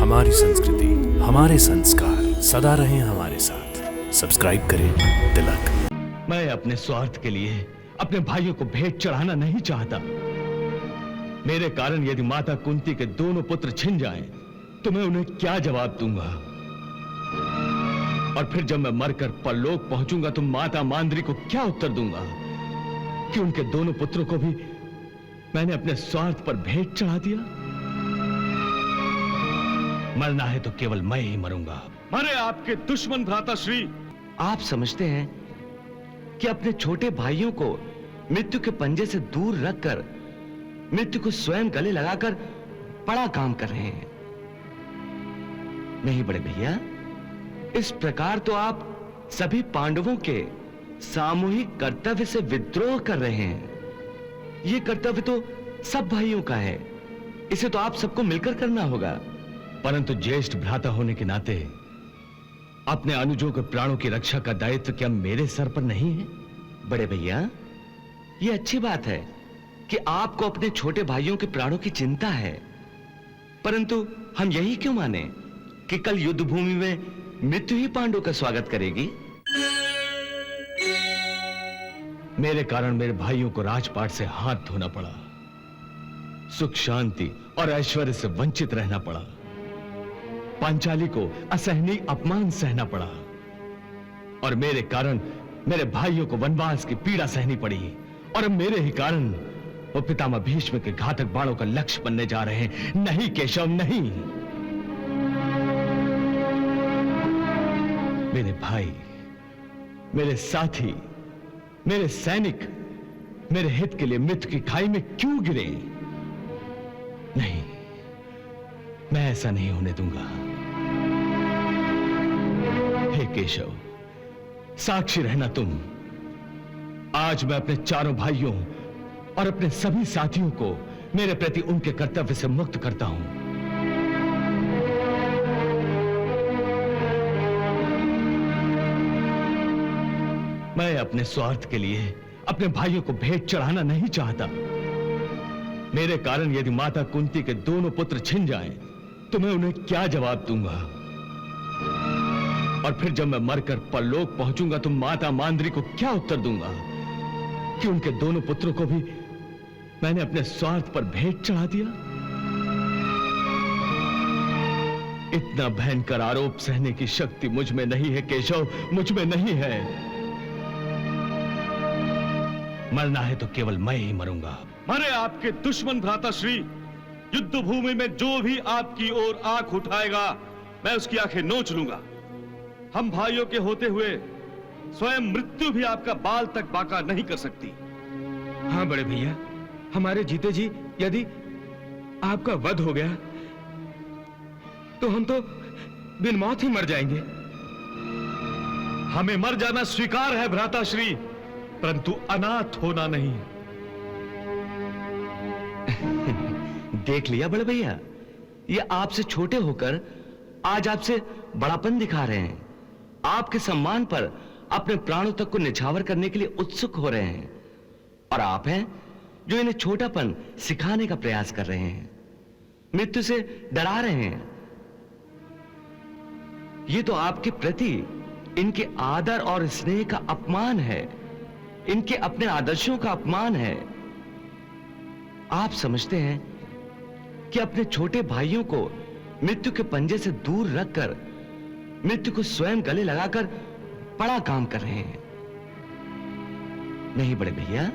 हमारी संस्कृति, हमारे संस्कार सदा रहें हमारे साथ। सब्सक्राइब करें तिलक। मैं अपने स्वार्थ के लिए अपने भाइयों को भेंट चढ़ाना नहीं चाहता। मेरे कारण यदि माता कुंती के दोनों पुत्र छिन जाएं, तो मैं उन्हें क्या जवाब दूंगा? और फिर जब मैं मरकर परलोक पहुंचूंगा तो माता मांद्री को क्या उत्तर दूंगा कि उनके दोनों पुत्रों को भी मैंने अपने स्वार्थ पर भेंट चढ़ा दिया? मरना है तो केवल मैं ही मरूंगा। मरे आपके दुश्मन भ्राताश्री। आप समझते हैं कि अपने छोटे भाइयों को मृत्यु के पंजे से दूर रखकर मृत्यु को स्वयं गले लगाकर बड़ा काम कर रहे हैं। नहीं बड़े भैया, इस प्रकार तो आप सभी पांडवों के सामूहिक कर्तव्य से विद्रोह कर रहे हैं। यह कर्तव्य तो सब भाइयों का है, इसे तो आप सबको मिलकर करना होगा। परंतु ज्येष्ठ भ्राता होने के नाते अपने अनुजों के प्राणों की रक्षा का दायित्व क्या मेरे सर पर नहीं है? बड़े भैया, यह अच्छी बात है कि आपको अपने छोटे भाइयों के प्राणों की चिंता है, परंतु हम यही क्यों माने कि कल युद्ध भूमि में मृत्यु ही पांडवों का स्वागत करेगी? मेरे कारण मेरे भाइयों को राजपाट से हाथ धोना पड़ा, सुख शांति और ऐश्वर्य से वंचित रहना पड़ा, पांचाली को असहनीय अपमान सहना पड़ा, और मेरे कारण मेरे भाइयों को वनवास की पीड़ा सहनी पड़ी। और अब मेरे ही कारण वो पितामह भीष्म के घातक बाणों का लक्ष्य बनने जा रहे हैं। नहीं केशव, नहीं। मेरे भाई, मेरे साथी, मेरे सैनिक मेरे हित के लिए मृत्यु की खाई में क्यों गिरे? नहीं, मैं ऐसा नहीं होने दूंगा। हे केशव, साक्षी रहना तुम। आज मैं अपने चारों भाइयों और अपने सभी साथियों को मेरे प्रति उनके कर्तव्य से मुक्त करता हूं। मैं अपने स्वार्थ के लिए अपने भाइयों को भेंट चढ़ाना नहीं चाहता। मेरे कारण यदि माता कुंती के दोनों पुत्र छिन जाएं, तो मैं उन्हें क्या जवाब दूंगा? और फिर जब मैं मरकर परलोक पहुंचूंगा तो माता मांद्री को क्या उत्तर दूंगा कि उनके दोनों पुत्रों को भी मैंने अपने स्वार्थ पर भेंट चढ़ा दिया? इतना भयंकर आरोप सहने की शक्ति मुझ में नहीं है केशव, मुझ में नहीं है। मरना है तो केवल मैं ही मरूंगा। मरे आपके दुश्मन भ्राताश्री। युद्ध भूमि में जो भी आपकी ओर आंख उठाएगा, मैं उसकी आंखें नोच लूंगा। हम भाइयों के होते हुए स्वयं मृत्यु भी आपका बाल तक बांका नहीं कर सकती। हाँ बड़े भैया, हमारे जीते जी यदि आपका वध हो गया तो हम तो बिन मौत ही मर जाएंगे। हमें मर जाना स्वीकार है भ्राताश्री, परंतु अनाथ होना नहीं। देख लिया बड़े भैया, ये आपसे छोटे होकर आज आपसे बड़ापन दिखा रहे हैं, आपके सम्मान पर अपने प्राणों तक को निछावर करने के लिए उत्सुक हो रहे हैं, और आप हैं जो इन्हें छोटापन सिखाने का प्रयास कर रहे हैं, मृत्यु से डरा रहे हैं। ये तो आपके प्रति इनके आदर और स्नेह का अपमान है, इनके अपने आदर्शों का अपमान है। आप समझते हैं कि अपने छोटे भाइयों को मृत्यु के पंजे से दूर रखकर मृत्यु को स्वयं गले लगाकर बड़ा काम कर रहे हैं। नहीं बड़े भैया,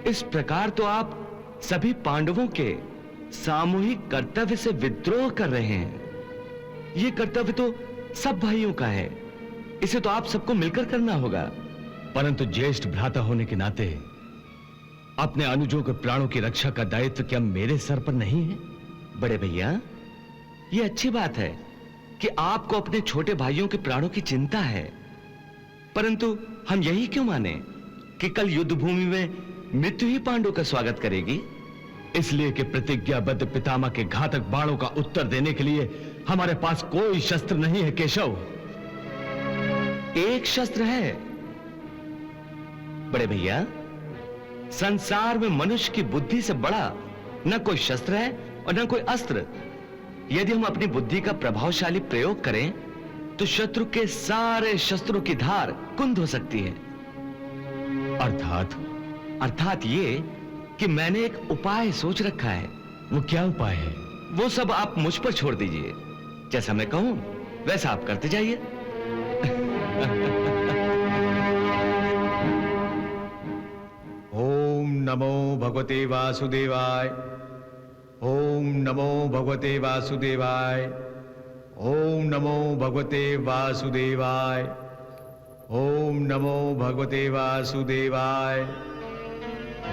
इस प्रकार तो आप सभी पांडवों के सामूहिक कर्तव्य से विद्रोह कर रहे हैं। यह कर्तव्य तो सब भाइयों का है, इसे तो आप सबको मिलकर करना होगा। परंतु ज्येष्ठ भ्राता होने के नाते अपने अनुजों के प्राणों की रक्षा का दायित्व क्या मेरे सर पर नहीं है? बड़े भैया, यह अच्छी बात है कि आपको अपने छोटे भाइयों के प्राणों की चिंता है, परंतु हम यही क्यों माने कि कल युद्ध भूमि में मृत्यु ही पांडवों का स्वागत करेगी? इसलिए कि प्रतिज्ञाबद्ध पितामह के घातक बाणों का उत्तर देने के लिए हमारे पास कोई शस्त्र नहीं है केशव। एक शस्त्र है बड़े भैया, संसार में मनुष्य की बुद्धि से बड़ा न कोई शस्त्र है और न कोई अस्त्र। यदि हम अपनी बुद्धि का प्रभावशाली प्रयोग करें तो शत्रु के सारे शस्त्रों की धार कुंद हो सकती है। अर्थात ये कि मैंने एक उपाय सोच रखा है। वो क्या उपाय है? वो सब आप मुझ पर छोड़ दीजिए। जैसा मैं कहूं वैसा आप करते जाइए। ओम नमो भगवते वासुदेवाय। ओम नमो भगवते वासुदेवाय। ओम नमो भगवते वासुदेवाय। ओम नमो भगवते वासुदेवाय।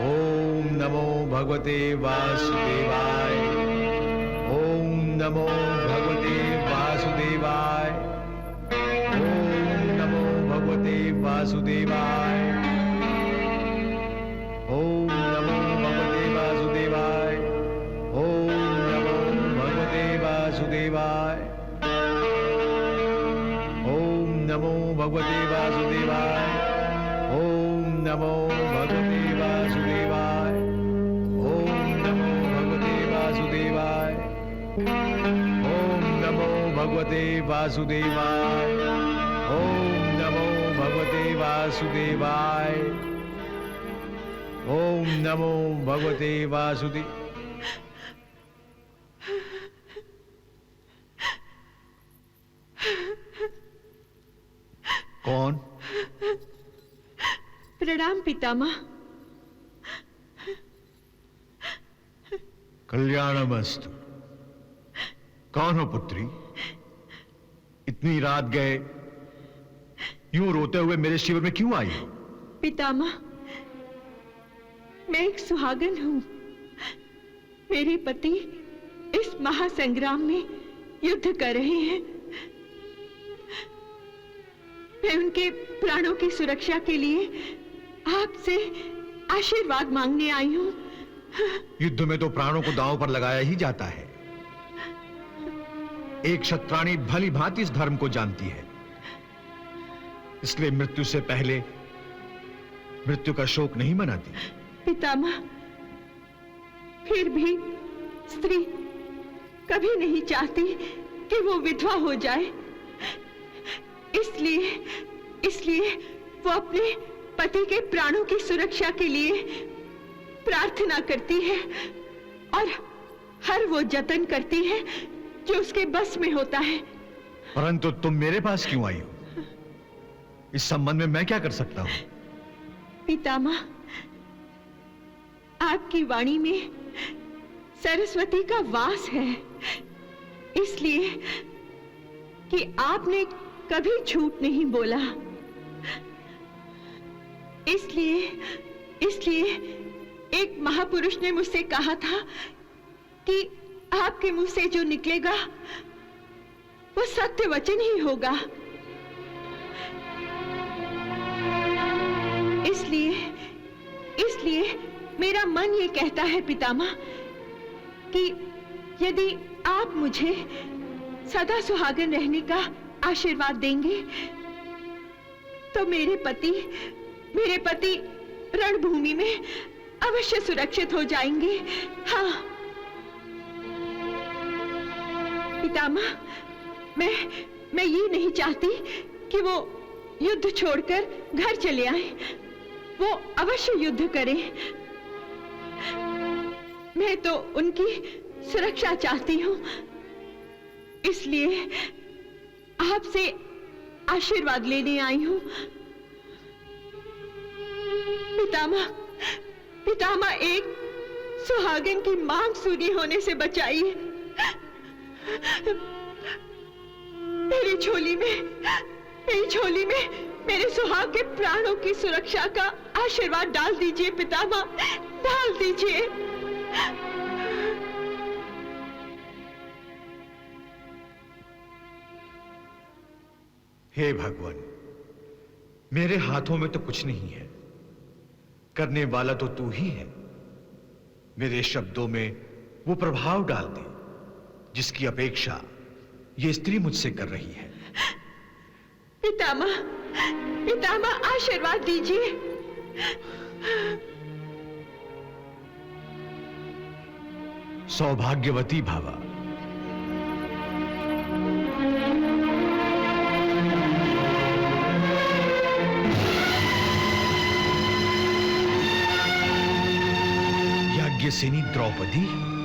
ओम नमो भगवते वासुदेवाय। ओम नमो भगवते वासुदेवाय। ओम नमो भगवते वासुदेवाय। ओम नमो भगवते वासुदेवाय। ओम नमो भगवते वासुदेवाय। ओम नमो भगवते वासुदेवाय। ओम नमो भगवते वासुदेवाय। ओम नमो भगवते वासुदेवाय। ओम नमो भगवते वासुदेवाय। ओम नमो भगवते वासुदेवाय। ओम नमो भगवते वासुदेव। कौन? प्रणाम पितामह। कल्याणमस्तु। कौन हो पुत्री? इतनी रात गए यूं रोते हुए मेरे शिविर में क्यों आई हो? पितामह, मैं एक सुहागन हूं। मेरे पति इस महासंग्राम में युद्ध कर रहे हैं। मैं उनके प्राणों की सुरक्षा के लिए आपसे आशीर्वाद मांगने आई हूं। युद्ध में तो प्राणों को दांव पर लगाया ही जाता है। एक क्षत्राणी भली भांति इस धर्म को जानती है, इसलिए मृत्यु से पहले मृत्यु का शोक नहीं मनाती। पितामह, फिर भी स्त्री कभी नहीं चाहती कि वो विधवा हो जाए। इसलिए वो अपने पति के प्राणों की सुरक्षा के लिए प्रार्थना करती है और हर वो जतन करती है जो उसके बस में होता है। परंतु तुम मेरे पास क्यों आई हो? इस संबंध में मैं क्या कर सकता हूं? पितामह, आपकी वाणी में सरस्वती का वास है, इसलिए कि आपने कभी झूठ नहीं बोला। इसलिए एक महापुरुष ने मुझसे कहा था कि आपके मुंह से जो निकलेगा वो सत्य वचन ही होगा। इसलिए मेरा मन ये कहता है पितामह कि यदि आप मुझे सदा सुहागन रहने का आशीर्वाद देंगे तो मेरे पति रणभूमि में अवश्य सुरक्षित हो जाएंगे। हाँ पितामह, मैं ये नहीं चाहती कि वो युद्ध छोड़कर घर चले आए। वो अवश्य युद्ध करें। मैं तो उनकी सुरक्षा चाहती हूँ, इसलिए आपसे आशीर्वाद लेने आई हूँ। पितामह एक सुहागन की मांग सूनी होने से बचाइए। मेरी झोली में मेरे सुहाग के प्राणों की सुरक्षा का आशीर्वाद डाल दीजिए पितामह, डाल दीजिए। हे भगवान, मेरे हाथों में तो कुछ नहीं है, करने वाला तो तू ही है। मेरे शब्दों में वो प्रभाव डाल दे जिसकी अपेक्षा ये स्त्री मुझसे कर रही है। पितामह आशीर्वाद दीजिए। सौभाग्यवती भावा। प्रियसिनी द्रौपदी